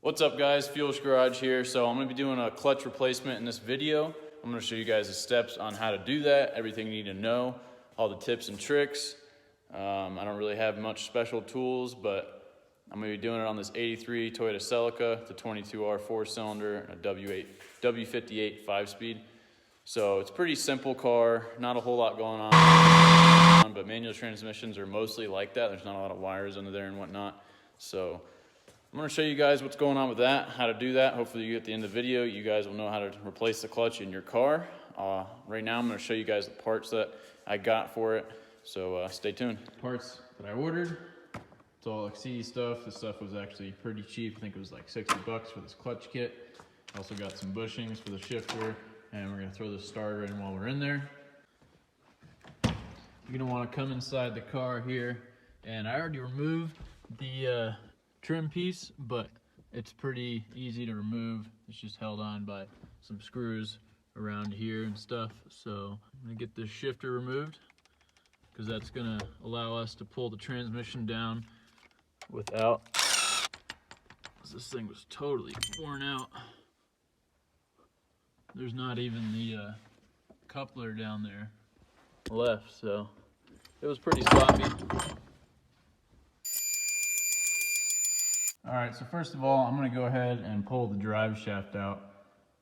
What's up guys, Fuelish Garage here. So I'm going to be doing a clutch replacement in this video. I'm going to show you guys the steps on how to do that, everything you need to know, all the tips and tricks. I don't really have much special tools, but I'm going to be doing it on this 83 Toyota Celica, the 22R 4-cylinder, and a W58 5-speed. So it's a pretty simple car, not a whole lot going on, but manual transmissions are mostly like that. There's not a lot of wires under there and whatnot. So I'm going to show you guys what's going on with that, how to do that. Hopefully you at the end of the video, you guys will know how to replace the clutch in your car. Right now I'm going to show you guys the parts that I got for it, so stay tuned. Parts that I ordered, it's all XC stuff. This stuff was actually pretty cheap. I think it was like 60 bucks for this clutch kit. I also got some bushings for the shifter, and we're going to throw the starter in while we're in there. You're going to want to come inside the car here, and I already removed the trim piece, but it's pretty easy to remove. It's just held on by some screws around here and stuff. So I'm gonna get this shifter removed because that's gonna allow us to pull the transmission down without, this thing was totally worn out. There's not even the coupler down there left, so it was pretty sloppy. All right, so first of all, I'm gonna go ahead and pull the drive shaft out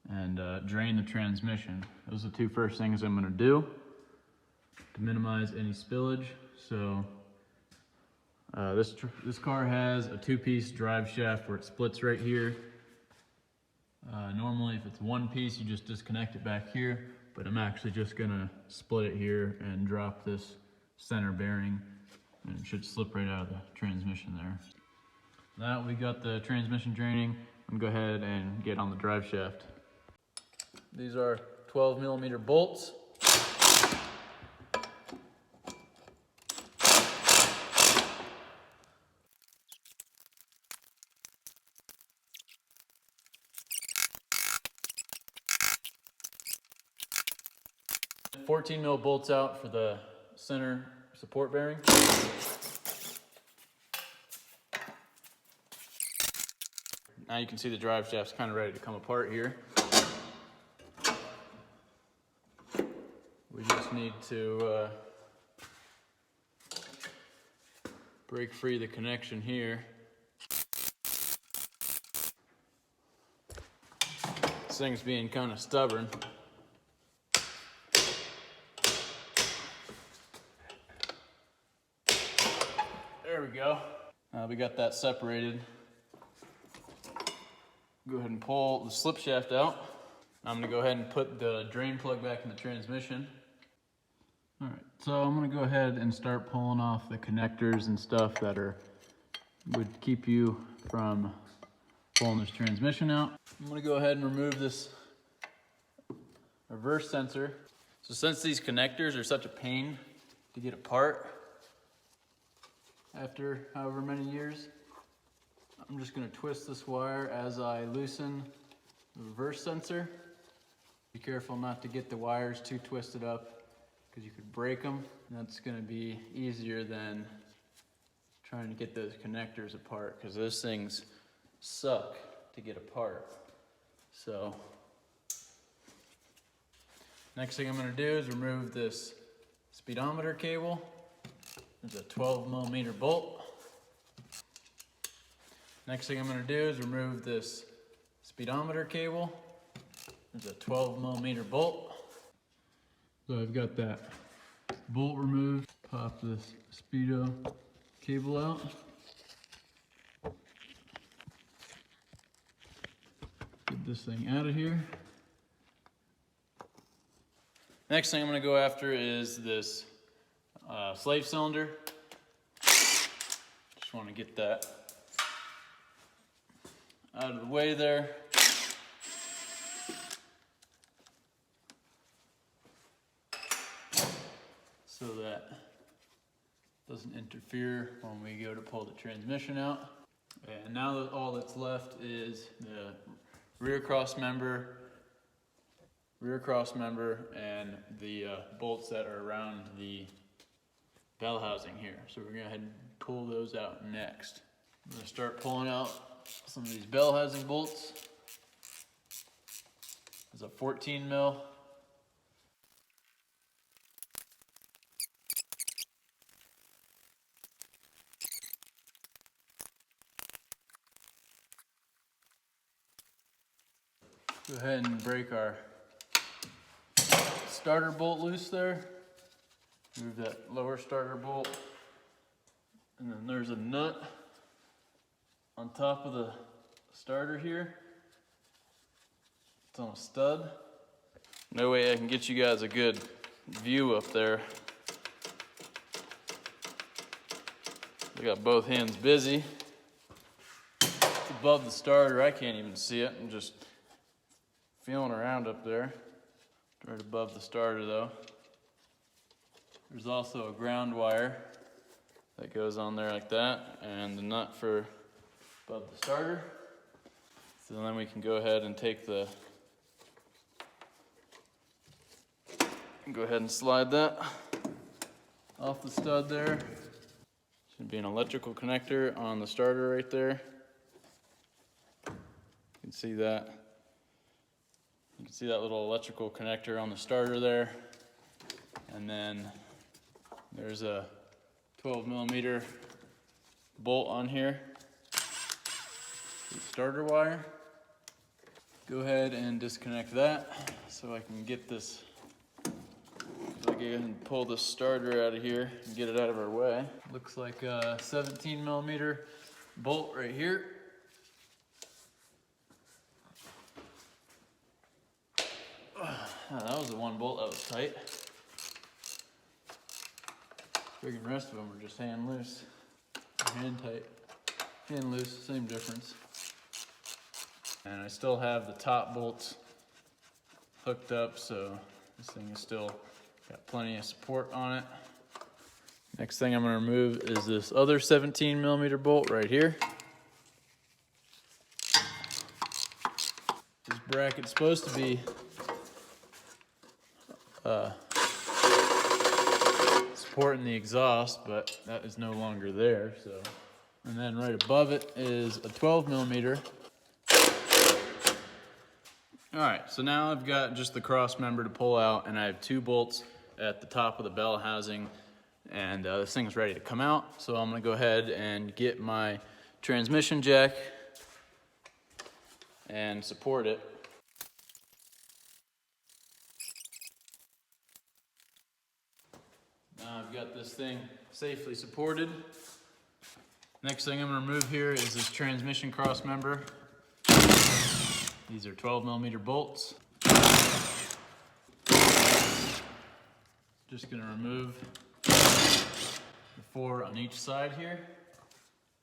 and drain the transmission. Those are the two first things I'm gonna do to minimize any spillage. So this car has a two-piece drive shaft where it splits right here. Normally, if it's one piece, you just disconnect it back here, but I'm actually just gonna split it here and drop this center bearing, and it should slip right out of the transmission there. Now we got the transmission draining, I'm gonna go ahead and get on the drive shaft. These are 12mm bolts. $14mm bolts out for the center support bearing. Now you can see the drive shaft's kind of ready to come apart here. We just need to break free the connection here. This thing's being kind of stubborn. There we go. We got that separated. Go ahead and pull the slip shaft out. I'm gonna go ahead and put the drain plug back in the transmission. All right, so I'm gonna go ahead and start pulling off the connectors and stuff that would keep you from pulling this transmission out. I'm gonna go ahead and remove this reverse sensor. So since these connectors are such a pain to get apart after however many years, I'm just going to twist this wire as I loosen the reverse sensor. Be careful not to get the wires too twisted up because you could break them. That's going to be easier than trying to get those connectors apart because those things suck to get apart. So next thing I'm going to do is remove this speedometer cable. There's a 12mm bolt. Next thing I'm going to do is remove this speedometer cable. There's a 12mm bolt. So I've got that bolt removed. Pop this speedo cable out. Get this thing out of here. Next thing I'm going to go after is this slave cylinder. Just want to get that out of the way there. So that doesn't interfere when we go to pull the transmission out. And now that all that's left is the rear cross member, and the bolts that are around the bell housing here. So we're gonna go ahead and pull those out next. I'm gonna start pulling out some of these bell housing bolts. There's a 14 mil. Go ahead and break our starter bolt loose there. Move that lower starter bolt. And then there's a nut on top of the starter here. It's on a stud. No way I can get you guys a good view up there. I got both hands busy. It's above the starter, I can't even see it. I'm just feeling around up there. Right above the starter though. There's also a ground wire that goes on there like that, and the nut for above the starter. So then we can go ahead and take go ahead and slide that off the stud there. Should be an electrical connector on the starter right there. You can see that. You can see that little electrical connector on the starter there. And then there's a 12 millimeter bolt on here. The starter wire. Go ahead and disconnect that so I can get this, so I can pull this starter out of here and get it out of our way. Looks like a 17 millimeter bolt right here. That was the one bolt that was tight. Freaking rest of them are just hand loose, hand tight, hand loose, same difference. And I still have the top bolts hooked up, so this thing is still got plenty of support on it. Next thing I'm going to remove is this other 17 millimeter bolt right here. This bracket's supposed to be supporting the exhaust, but that is no longer there. So, and then right above it is a 12 millimeter. All right, so now I've got just the cross member to pull out, and I have two bolts at the top of the bell housing, and this thing's ready to come out. So I'm gonna go ahead and get my transmission jack and support it. Now I've got this thing safely supported. Next thing I'm gonna remove here is this transmission cross member. These are 12 millimeter bolts. Just gonna remove the 4 on each side here.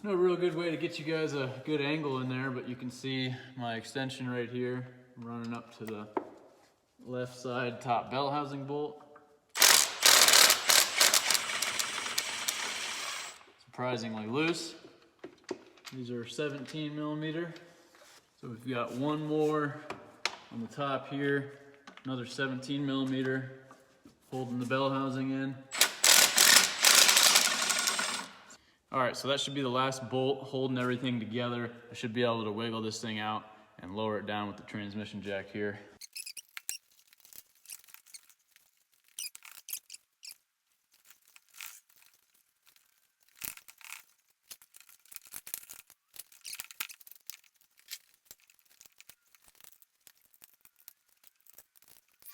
No real good way to get you guys a good angle in there, but you can see my extension right here running up to the left side top bell housing bolt. Surprisingly loose. These are 17 millimeter. So we've got one more on the top here, another 17 millimeter holding the bell housing in. All right, so that should be the last bolt holding everything together. I should be able to wiggle this thing out and lower it down with the transmission jack here.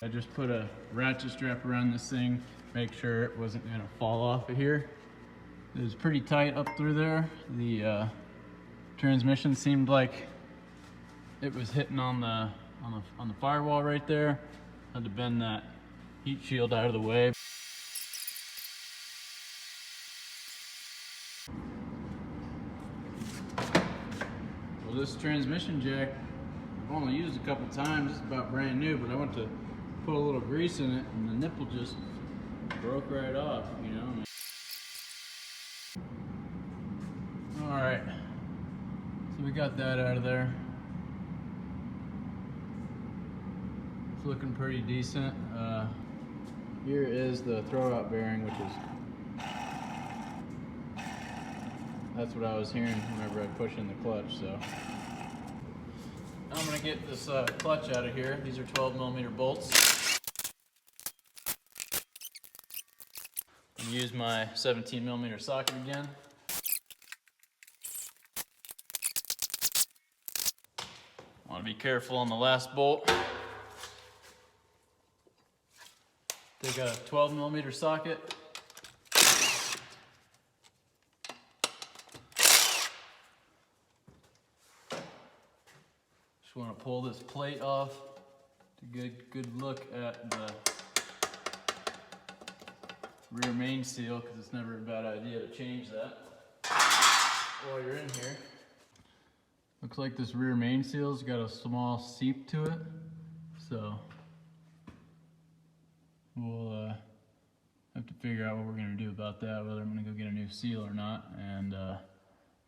I just put a ratchet strap around this thing, make sure it wasn't gonna fall off of here. It was pretty tight up through there. The transmission seemed like it was hitting on the firewall right there. Had to bend that heat shield out of the way. Well, this transmission jack I've only used a couple times. It's about brand new, but I went to put a little grease in it and the nipple just broke right off, you know. All right, so we got that out of there. It's looking pretty decent. Here is the throwout bearing, which is That's what I was hearing whenever I push in the clutch. So I'm gonna get this clutch out of here. These are 12mm bolts. And use my 17mm socket again. Want to be careful on the last bolt. Take a 12mm socket. Just want to pull this plate off to get a good look at the rear main seal, because it's never a bad idea to change that while you're in here. Looks like this rear main seal's got a small seep to it, so we'll have to figure out what we're gonna do about that, whether I'm gonna go get a new seal or not, and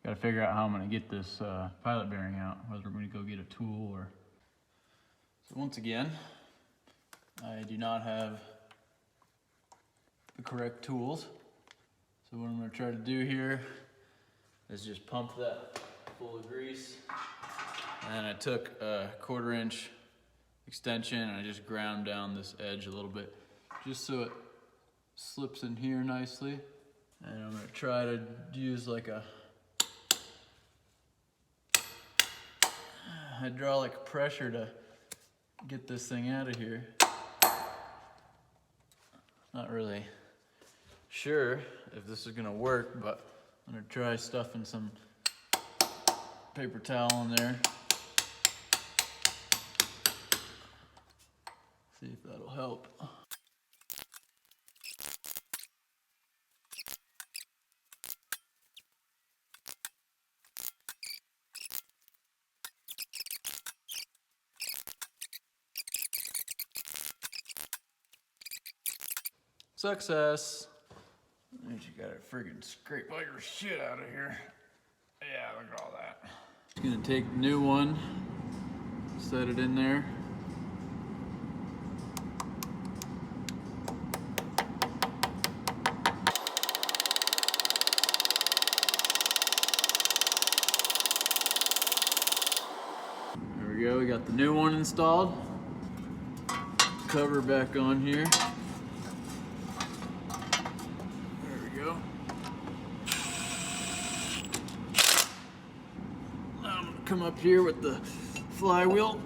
gotta figure out how I'm gonna get this pilot bearing out, whether we're gonna go get a tool or... So once again, I do not have the correct tools. So what I'm gonna try to do here is just pump that full of grease. And I took a 1/4 inch extension and I just ground down this edge a little bit, just so it slips in here nicely. And I'm gonna try to use like a hydraulic pressure to get this thing out of here. Not really sure if this is gonna work, but I'm gonna try stuffing some paper towel in there. See if that'll help. Success. You gotta friggin' scrape all your shit out of here. Yeah, look at all that. Just gonna take the new one, set it in there. There we go, we got the new one installed. Cover back on here. Come up here with the flywheel.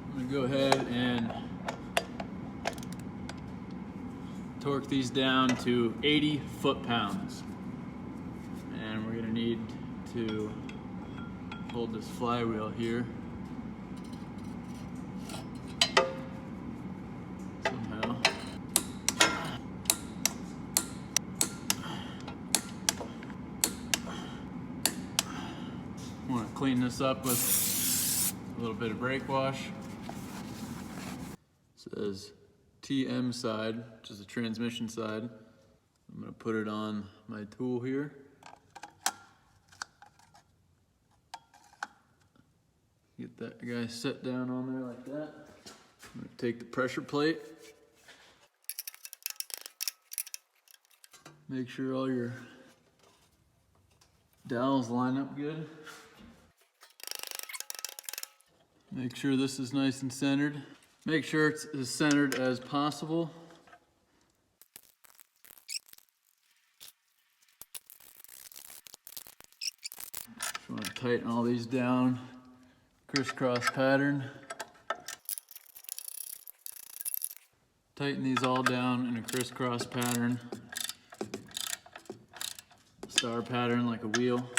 I'm gonna go ahead and torque these down to 80 foot-pounds. And we're gonna need to hold this flywheel here. I want to clean this up with a little bit of brake wash. It says TM side, which is the transmission side. I'm going to put it on my tool here. Get that guy set down on there like that. I'm going to take the pressure plate. Make sure all your dowels line up good. Make sure this is nice and centered. Make sure it's as centered as possible. Just want to tighten all these down, crisscross pattern. Tighten these all down in a crisscross pattern. Star pattern like a wheel.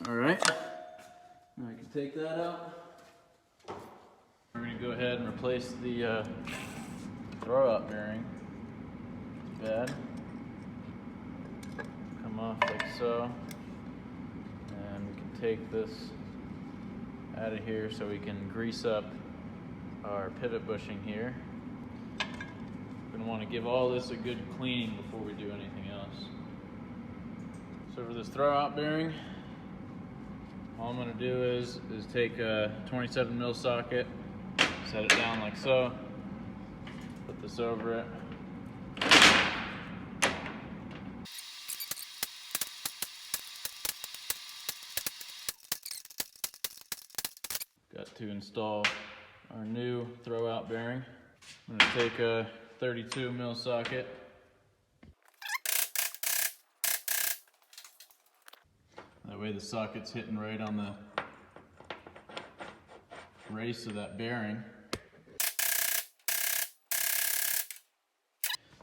All right, now I can take that out. We're gonna go ahead and replace the throwout bearing. It's bad. Come off like so. And we can take this out of here so we can grease up our pivot bushing here. We're gonna want to give all this a good cleaning before we do anything else. So for this throwout bearing, all I'm gonna do is take a 27 mil socket, set it down like so, put this over it. Got to install our new throwout bearing. I'm gonna take a 32 mil socket. That way the socket's hitting right on the race of that bearing.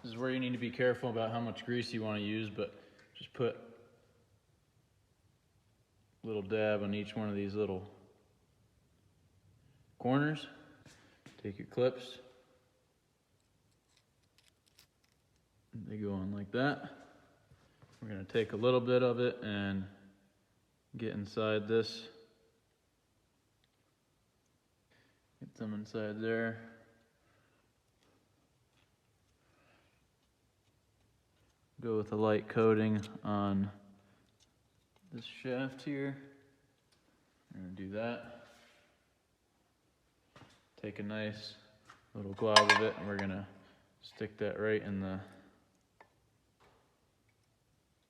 This is where you need to be careful about how much grease you want to use, but just put a little dab on each one of these little corners. Take your clips. They go on like that. We're going to take a little bit of it and get inside this. Get some inside there. Go with a light coating on this shaft here. We're going to do that. Take a nice little glob of it and we're going to stick that right in the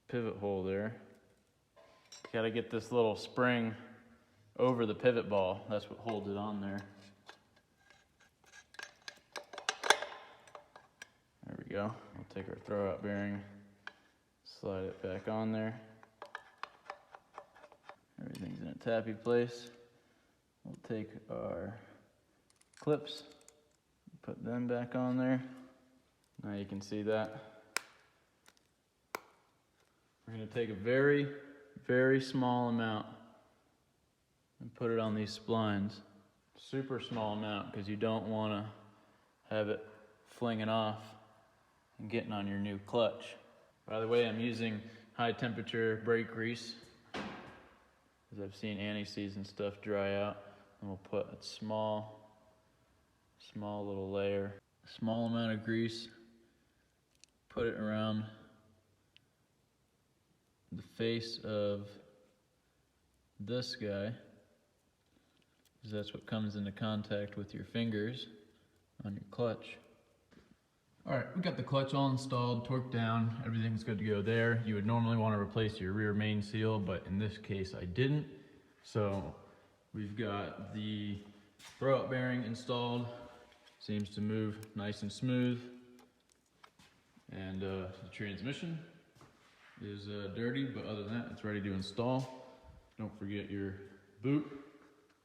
pivot hole there. Got to get this little spring over the pivot ball. That's what holds it on there. There we go. We'll take our throwout bearing, slide it back on there. Everything's in a tappy place. We'll take our clips, put them back on there. Now you can see that. We're going to take a very, very small amount and put it on these splines. Super small amount because you don't want to have it flinging off and getting on your new clutch. By the way, I'm using high temperature brake grease because I've seen anti-seize stuff dry out. And we'll put a small little layer, a small amount of grease, put it around the face of this guy, because that's what comes into contact with your fingers on your clutch. All right, we got the clutch all installed, torqued down, everything's good to go there. You would normally want to replace your rear main seal, but in this case I didn't. So we've got the throwout bearing installed, seems to move nice and smooth, and the transmission is dirty, but other than that, it's ready to install. Don't forget your boot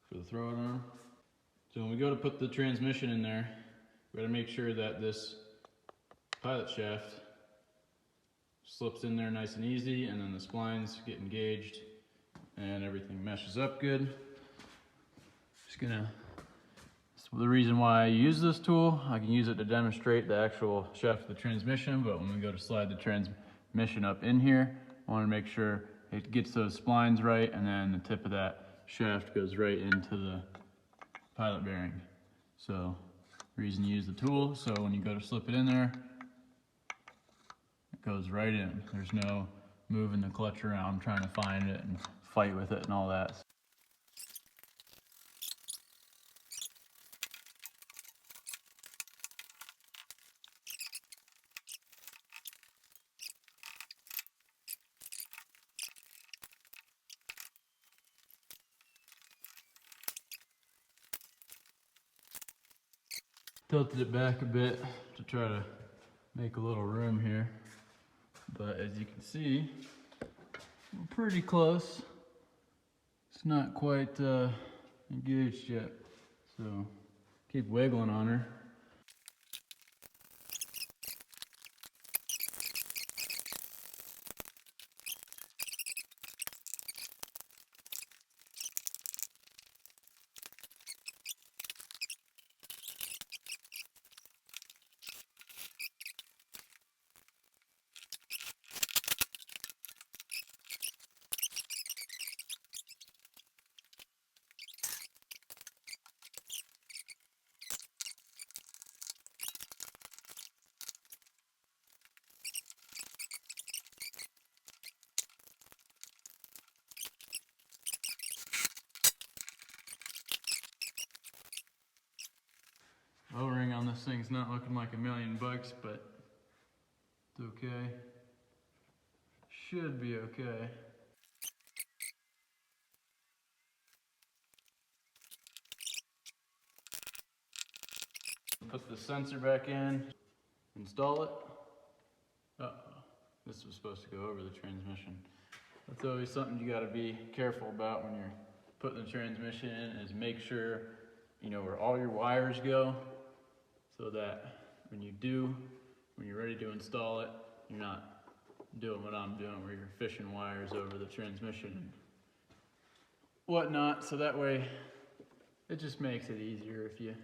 for the throwout arm. So when we go to put the transmission in there, we gotta make sure that this pilot shaft slips in there nice and easy, and then the splines get engaged and everything meshes up good. That's the reason why I use this tool. I can use it to demonstrate the actual shaft of the transmission, but when we go to slide the transmission up in here, I want to make sure it gets those splines right, and then the tip of that shaft goes right into the pilot bearing. So the reason you use the tool, so when you go to slip it in there, it goes right in. There's no moving the clutch around, trying to find it and fight with it and all that. Tilted it back a bit to try to make a little room here, but as you can see, we're pretty close. It's not quite engaged yet, so keep wiggling on her. thing's not looking like $1,000,000, but it's okay. Should be okay. Put the sensor back in, install it. Uh-oh, this was supposed to go over the transmission. That's always something you gotta be careful about when you're putting the transmission in, is make sure you know where all your wires go, so that when you're ready to install it, you're not doing what I'm doing, where you're fishing wires over the transmission and whatnot. So that way, it just makes it easier if you,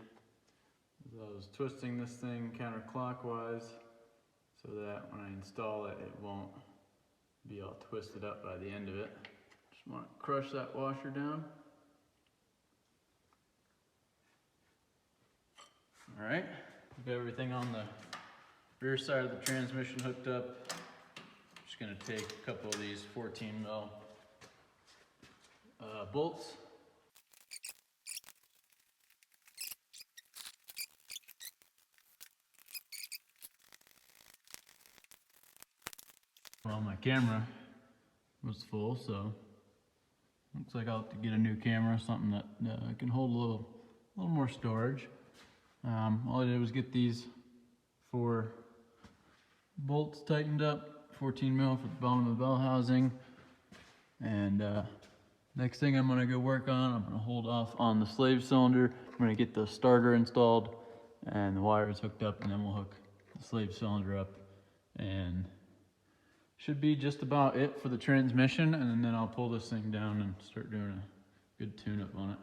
I was twisting this thing counterclockwise so that when I install it, it won't be all twisted up by the end of it. Just want to crush that washer down. All right, got everything on the rear side of the transmission hooked up. Just gonna take a couple of these 14mm bolts. Well, my camera was full, so looks like I'll have to get a new camera, something that can hold a little more storage. All I did was get these 4 bolts tightened up, 14mm for the bottom of the bell housing. And next thing I'm gonna go work on, I'm gonna hold off on the slave cylinder. I'm gonna get the starter installed and the wires hooked up, and then we'll hook the slave cylinder up. And should be just about it for the transmission, and then I'll pull this thing down and start doing a good tune-up on it.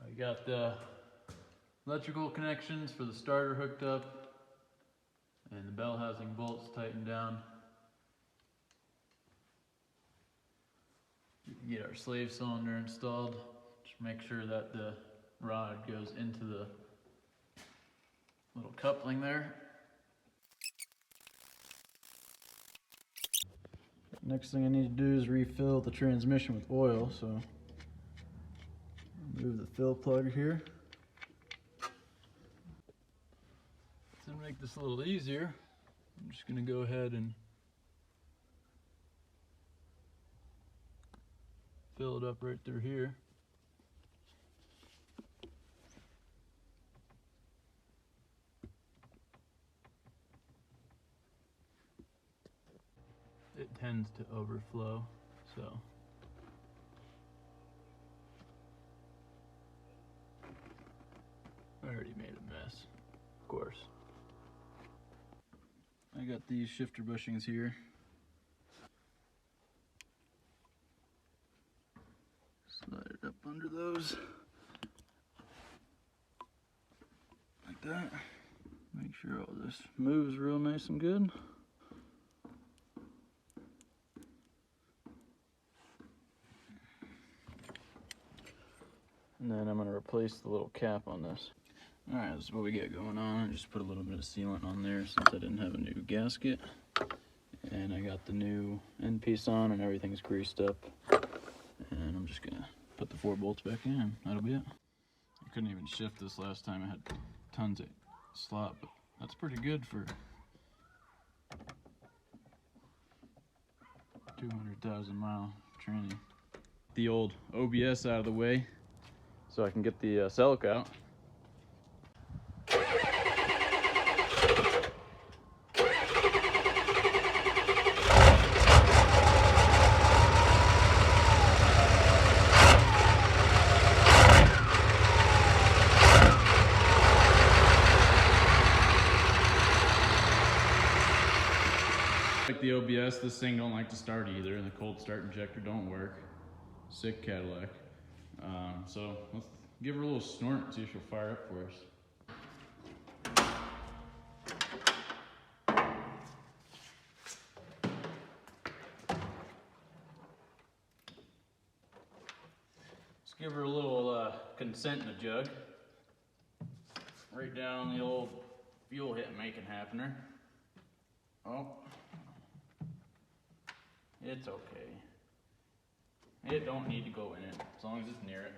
I got the electrical connections for the starter hooked up and the bell housing bolts tightened down. We can get our slave cylinder installed. Just make sure that the rod goes into the little coupling there. Next thing I need to do is refill the transmission with oil, so remove the fill plug here. To make this a little easier, I'm just going to go ahead and fill it up right through here. It tends to overflow, so I already made a mess, of course. I got these shifter bushings here. Slide it up under those, like that. Make sure all this moves real nice and good. And then I'm going to replace the little cap on this. Alright, this is what we got going on. I just put a little bit of sealant on there since I didn't have a new gasket. And I got the new end piece on and everything's greased up. And I'm just going to put the 4 bolts back in. That'll be it. I couldn't even shift this last time. I had tons of slop, but that's pretty good for 200,000 mile training. The old OBS out of the way so I can get the celica out. Like the OBS, this thing don't like to start either, and the cold start injector don't work. Sick Cadillac. So let's give her a little snort and see if she'll fire up for us. Let's give her a little consent in the jug. Right down the old fuel hit making happener. Oh. It's okay. It don't need to go in it, as long as it's near it.